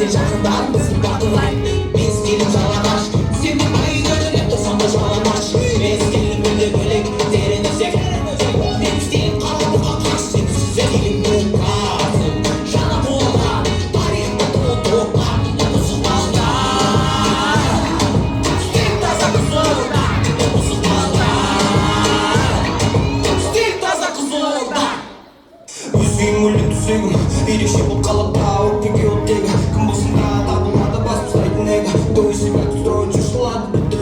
Bizi canından ısıtmadılar. Biz gelin çalamaş. Seni ayırın hep de sana çalamaş. Biz gelin böyle böyle derinecek. Hepsinin kalbi bakar. Seni size gelin bu kalsın. Şana boğulan. Tarihimde doğduğum. Musulmanlar. Stil taza kuzulda. Musulmanlar. Stil taza kuzulda. Yüzüğüm өлі түсегім ерекше болып қалып тауып оттегі кім болсын табылмады басып ұстайтын егі той себя строить жыршылады бітті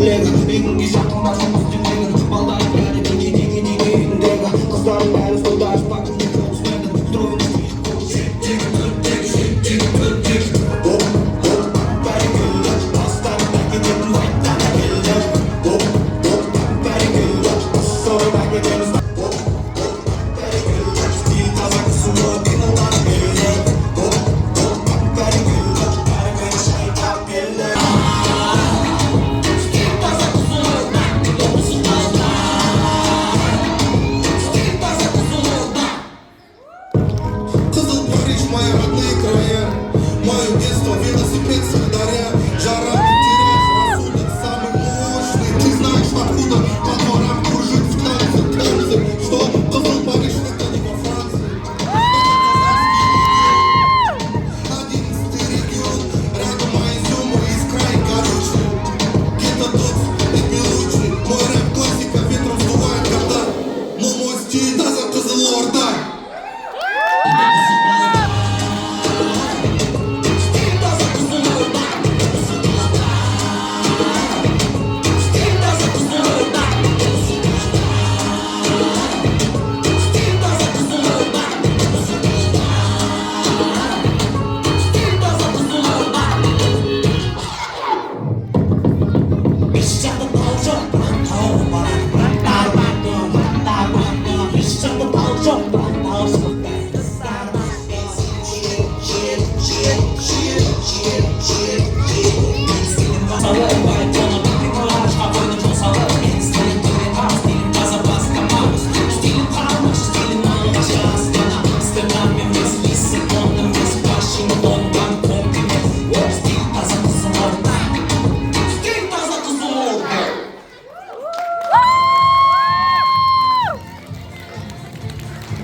легі егінге жақын басым іздемеген балдардың бәрі деге үйіндегі қыздардың бәрі столда ашпақ күнде тоғыспайды строить шеттегі төрттегі бәрекелді бастарын әкететін вайттан әкелді бәрекелді сорып әкетеміз Мои родные края, мое детство, велосипед, Сырдарья, жара.